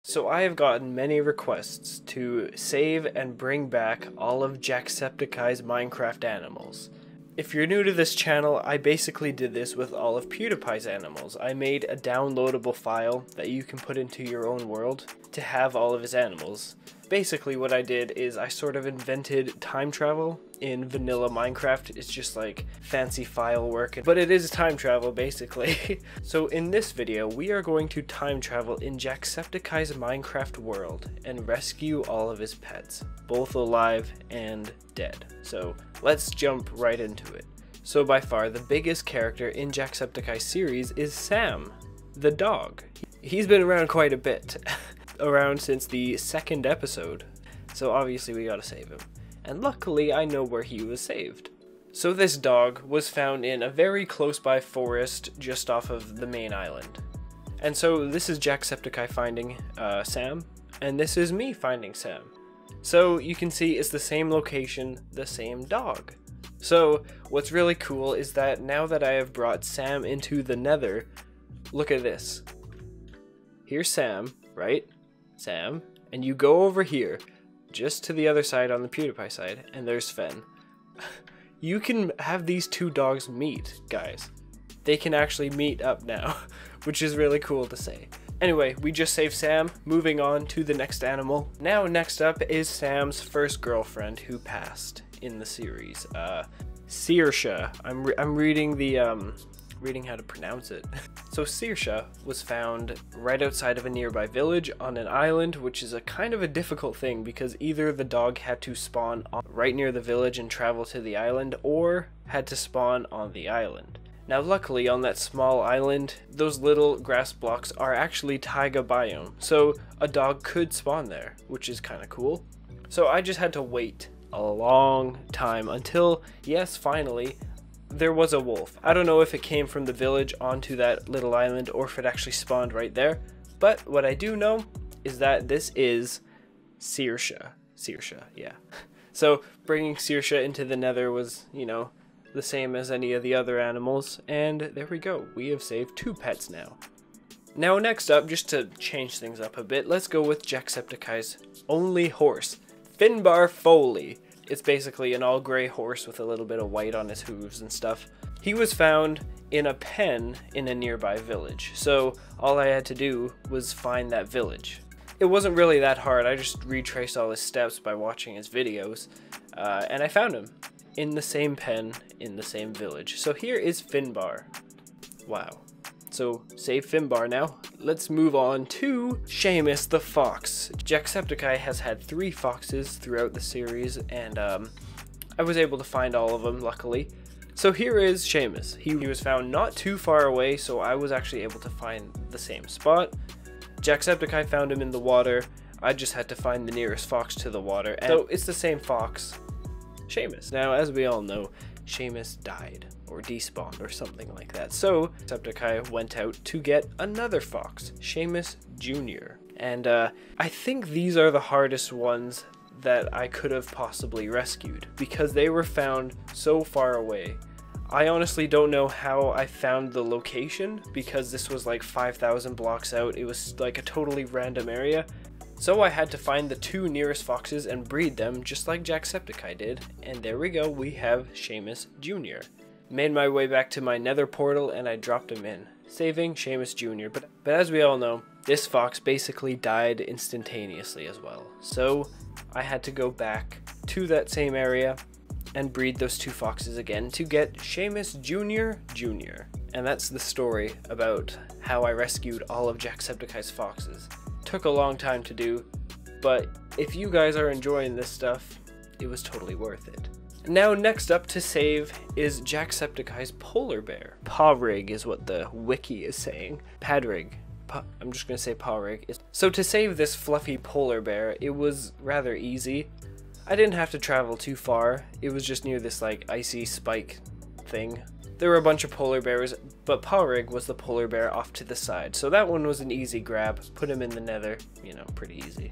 So I have gotten many requests to save and bring back all of Jacksepticeye's Minecraft animals. If you're new to this channel, I basically did this with all of PewDiePie's animals. I made a downloadable file that you can put into your own world to have all of his animals. Basically what I did is I sort of invented time travel in vanilla Minecraft. It's just like fancy file work, but it is time travel basically. So in this video, we are going to time travel in Jacksepticeye's Minecraft world and rescue all of his pets, both alive and dead. So let's jump right into it. So by far the biggest character in Jacksepticeye series is Sam, the dog. He's been around quite a bit, around since the second episode, so obviously we gotta save him. And luckily I know where he was saved. So this dog was found in a very close by forest just off of the main island. And so this is Jacksepticeye finding Sam, and this is me finding Sam. So you can see it's the same location, the same dog. So what's really cool is that now that I have brought Sam into the Nether, look at this. Here's Sam, right? Sam, and you go over here, just to the other side on the PewDiePie side, and there's Fen. You can have these two dogs meet, guys. They can actually meet up now, which is really cool to say. Anyway, we just saved Sam, moving on to the next animal. Now next up is Sam's first girlfriend who passed in the series, Saoirse. I'm reading the, reading how to pronounce it. So Saoirse was found right outside of a nearby village on an island, which is a kind of a difficult thing because either the dog had to spawn right near the village and travel to the island, or had to spawn on the island. Now luckily on that small island, those little grass blocks are actually taiga biome, so a dog could spawn there, which is kind of cool. So I just had to wait a long time until, yes, finally, there was a wolf. I don't know if it came from the village onto that little island or if it actually spawned right there, but what I do know is that this is Saoirse. Saoirse, yeah. So bringing Saoirse into the Nether was, you know, the same as any of the other animals, and there we go. We have saved 2 pets now. Now next up, just to change things up a bit, let's go with Jacksepticeye's only horse, Finbar Foaley. It's basically an all gray horse with a little bit of white on his hooves and stuff. He was found in a pen in a nearby village, so all I had to do was find that village. It wasn't really that hard. I just retraced all his steps by watching his videos, and I found him in the same pen in the same village. So here is Finbar. Wow. So save Finbar now. Let's move on to Seamus the fox. Jacksepticeye has had 3 foxes throughout the series, and I was able to find all of them, luckily. So here is Seamus. He was found not too far away, so I was actually able to find the same spot. Jacksepticeye found him in the water. I just had to find the nearest fox to the water, and so it's the same fox, Seamus. Now, as we all know, Seamus died or despawned or something like that. So Jacksepticeye went out to get another fox, Seamus Jr. And I think these are the hardest ones that I could have possibly rescued because they were found so far away. I honestly don't know how I found the location because this was like 5,000 blocks out. It was like a totally random area. So I had to find the 2 nearest foxes and breed them just like Jacksepticeye did. And there we go, we have Seamus Jr. Made my way back to my nether portal and I dropped him in, saving Seamus Jr. But as we all know, this fox basically died instantaneously as well. So I had to go back to that same area and breed those 2 foxes again to get Seamus Jr. And that's the story about how I rescued all of Jacksepticeye's foxes. Took a long time to do, but if you guys are enjoying this stuff, it was totally worth it. Now next up to save is Jacksepticeye's polar bear. Padraig is what the wiki is saying. Padraig. I'm just gonna say Padraig. So to save this fluffy polar bear, it was rather easy. I didn't have to travel too far. It was just near this like icy spike thing. There were a bunch of polar bears, but Padraig was the polar bear off to the side. So that one was an easy grab. Put him in the nether, you know, pretty easy.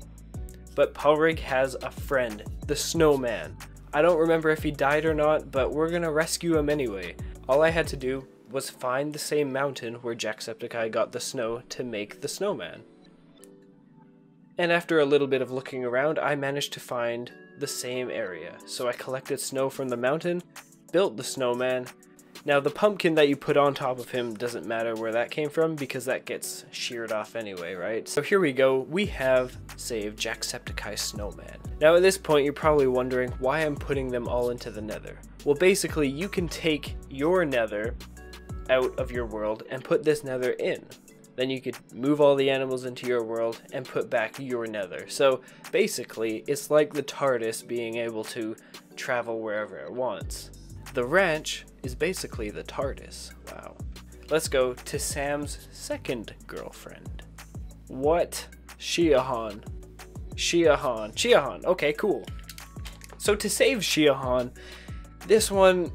But Padraig has a friend, the snowman. I don't remember if he died or not, but we're gonna rescue him anyway. All I had to do was find the same mountain where Jacksepticeye got the snow to make the snowman. And after a little bit of looking around, I managed to find the same area. So I collected snow from the mountain, built the snowman. Now the pumpkin that you put on top of him doesn't matter where that came from because that gets sheared off anyway, right? So here we go, we have saved Jacksepticeye Snowman. Now at this point you're probably wondering why I'm putting them all into the nether. Well basically you can take your nether out of your world and put this nether in. Then you could move all the animals into your world and put back your nether. So basically it's like the TARDIS being able to travel wherever it wants. The ranch is basically the TARDIS. Wow. Let's go to Sam's second girlfriend. What? Shiahan. Shiahan. Okay, cool. So to save Shiahan, this one,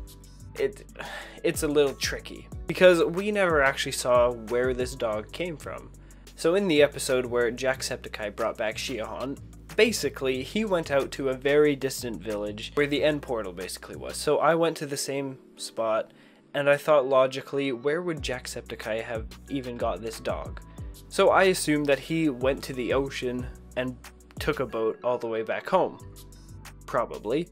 it's a little tricky because we never actually saw where this dog came from. So in the episode where Jacksepticeye brought back Shiahan, basically he went out to a very distant village where the end portal basically was. So I went to the same spot and I thought logically, where would Jacksepticeye have even got this dog? So I assumed that he went to the ocean and took a boat all the way back home. Probably.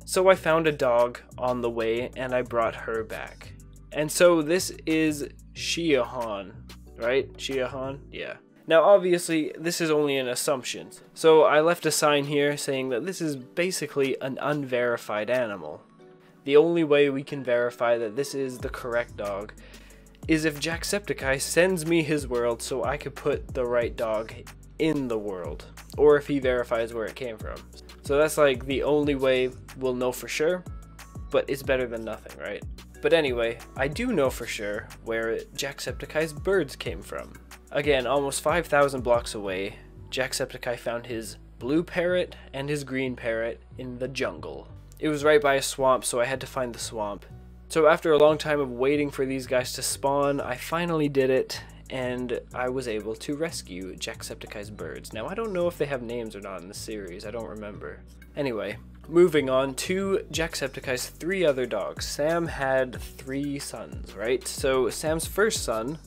So I found a dog on the way and I brought her back. And so this is Shiahan, right? Shiahan? Yeah. Now obviously this is only an assumption, so I left a sign here saying that this is basically an unverified animal. The only way we can verify that this is the correct dog is if Jacksepticeye sends me his world so I could put the right dog in the world, or if he verifies where it came from. So that's like the only way we'll know for sure, but it's better than nothing, right? But anyway, I do know for sure where Jacksepticeye's birds came from. Again, almost 5,000 blocks away, Jacksepticeye found his blue parrot and his green parrot in the jungle. It was right by a swamp, so I had to find the swamp. So after a long time of waiting for these guys to spawn, I finally did it, and I was able to rescue Jacksepticeye's birds. Now, I don't know if they have names or not in the series, I don't remember. Anyway, moving on to Jacksepticeye's 3 other dogs. Sam had 3 sons, right? So Sam's first son,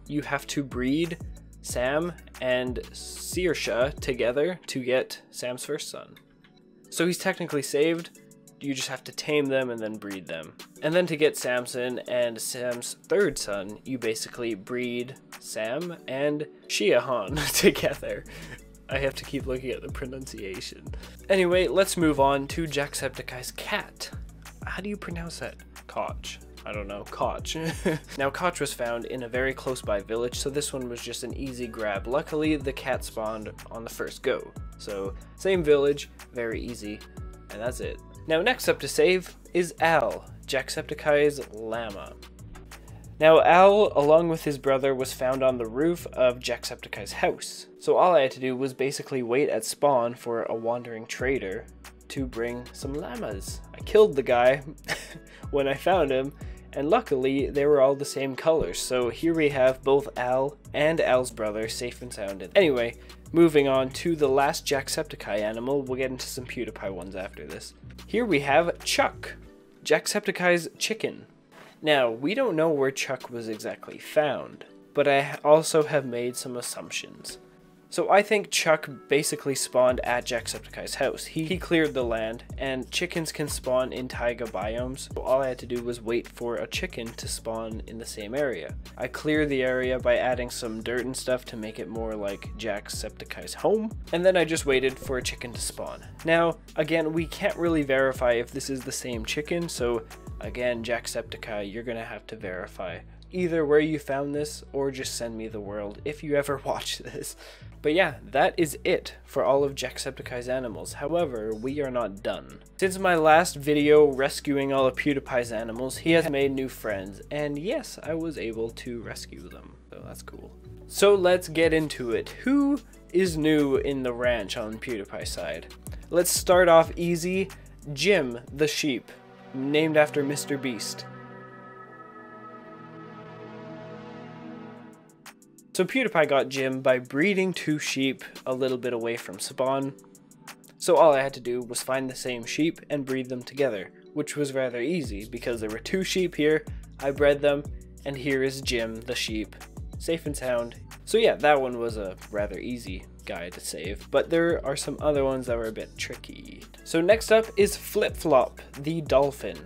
you have to breed Sam and Saoirse together to get Sam's first son. So he's technically saved, you just have to tame them and then breed them. And then to get Samson and Sam's third son, you basically breed Sam and Shiahan together. I have to keep looking at the pronunciation. Anyway, let's move on to Jacksepticeye's cat. How do you pronounce that? Koch. I don't know, Koch. Now Koch was found in a very close by village, so this one was just an easy grab. Luckily, the cat spawned on the first go. So, same village, very easy, and that's it. Now next up to save is Al, Jacksepticeye's llama. Now Al, along with his brother, was found on the roof of Jacksepticeye's house. So all I had to do was basically wait at spawn for a wandering trader to bring some llamas. I killed the guy when I found him, and luckily they were all the same colors. So here we have both Al and Al's brother safe and sound. Anyway, moving on to the last Jacksepticeye animal. We'll get into some PewDiePie ones after this. Here we have Chuck, Jacksepticeye's chicken. Now, we don't know where Chuck was exactly found, but I also have made some assumptions. So I think Chuck basically spawned at Jacksepticeye's house. He cleared the land, and chickens can spawn in taiga biomes, so all I had to do was wait for a chicken to spawn in the same area. I cleared the area by adding some dirt and stuff to make it more like Jacksepticeye's home, and then I just waited for a chicken to spawn. Now, again, we can't really verify if this is the same chicken, so again, Jacksepticeye, you're gonna have to verify either where you found this or just send me the world if you ever watch this. But yeah, that is it for all of Jacksepticeye's animals. However, we are not done. Since my last video rescuing all of PewDiePie's animals, he has made new friends, and yes, I was able to rescue them, so that's cool. So let's get into it. Who is new in the ranch on PewDiePie's side? Let's start off easy. Jim the sheep, named after Mr. Beast. So PewDiePie got Jim by breeding 2 sheep a little bit away from spawn. So all I had to do was find the same sheep and breed them together, which was rather easy because there were 2 sheep here, I bred them, and here is Jim the sheep, safe and sound. So yeah, that one was a rather easy guy to save, but there are some other ones that were a bit tricky. So next up is Flip Flop, the dolphin.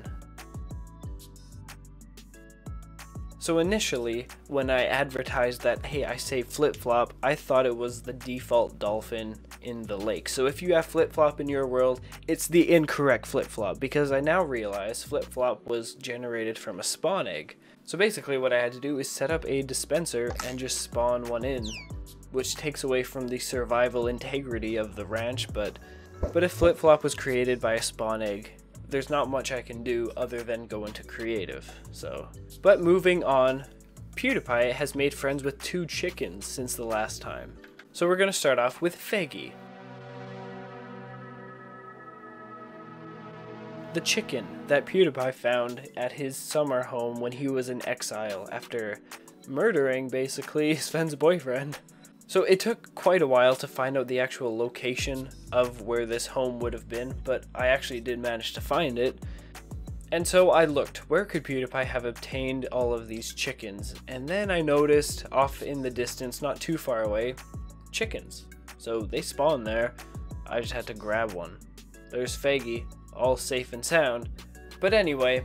So initially, when I advertised that, hey, I saved Flip Flop, I thought it was the default dolphin in the lake. So if you have Flip Flop in your world, it's the incorrect Flip Flop, because I now realize Flip Flop was generated from a spawn egg. So basically what I had to do is set up a dispenser and just spawn one in, which takes away from the survival integrity of the ranch, but if Flip Flop was created by a spawn egg, there's not much I can do other than go into creative. But moving on, PewDiePie has made friends with 2 chickens since the last time. So we're gonna start off with Feigi, the chicken that PewDiePie found at his summer home when he was in exile after murdering basically Sven's boyfriend. So it took quite a while to find out the actual location of where this home would have been, but I actually did manage to find it. And so I looked, where could PewDiePie have obtained all of these chickens? And then I noticed off in the distance, not too far away, chickens. So they spawned there. I just had to grab one. There's Feigi, all safe and sound. But anyway,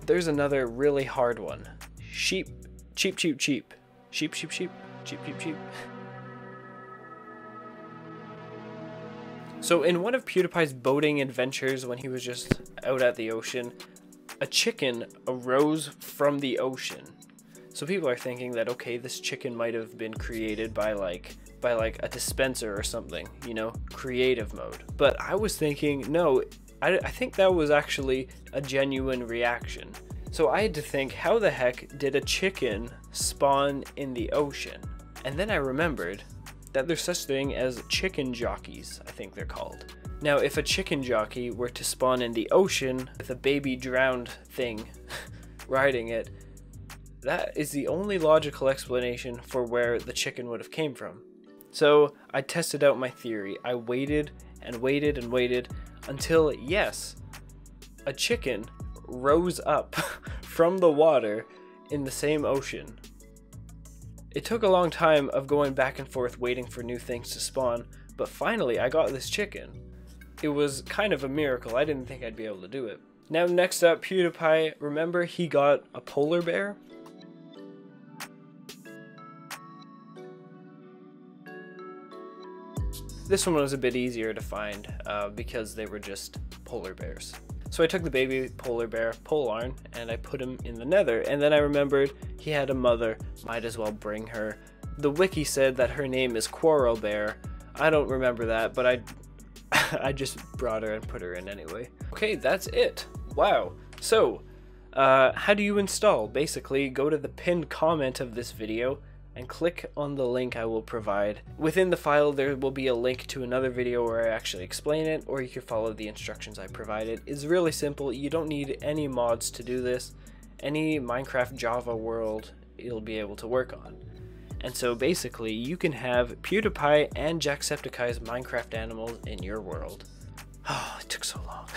there's another really hard one. Sheep. Cheep, cheep, cheep. Sheep, sheep, sheep. Cheep, cheep, cheep. So in one of PewDiePie's boating adventures when he was just out at the ocean, a chicken arose from the ocean. So people are thinking that, okay, this chicken might have been created by like a dispenser or something, you know, creative mode. But I was thinking, no, I think that was actually a genuine reaction. So I had to think, how the heck did a chicken spawn in the ocean? And then I remembered that there's such thing as chicken jockeys, I think they're called. Now, if a chicken jockey were to spawn in the ocean with a baby drowned thing riding it, that is the only logical explanation for where the chicken would have came from. So I tested out my theory. I waited and waited and waited until, yes, a chicken rose up from the water in the same ocean. It took a long time of going back and forth waiting for new things to spawn, but finally I got this chicken. It was kind of a miracle. I didn't think I'd be able to do it. Now next up, PewDiePie, remember he got a polar bear? This one was a bit easier to find because they were just polar bears. So I took the baby polar bear, Polarn, and I put him in the nether, and then I remembered he had a mother, might as well bring her. The wiki said that her name is Quarrel Bear. I don't remember that, but I just brought her and put her in anyway. Okay, that's it. Wow. So, how do you install? Basically, go to the pinned comment of this video and click on the link I will provide. Within the file there will be a link to another video where I actually explain it, or you can follow the instructions I provided. It's really simple. You don't need any mods to do this. Any Minecraft Java world you'll be able to work on. And so basically you can have PewDiePie and Jacksepticeye's Minecraft animals in your world. Oh, it took so long.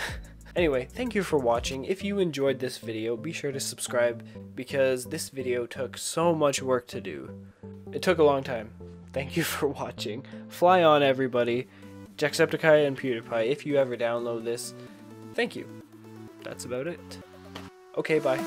Anyway, thank you for watching. If you enjoyed this video, be sure to subscribe because this video took so much work to do. It took a long time. Thank you for watching. Fly on, everybody. Jacksepticeye and PewDiePie, if you ever download this, thank you. That's about it. Okay, bye.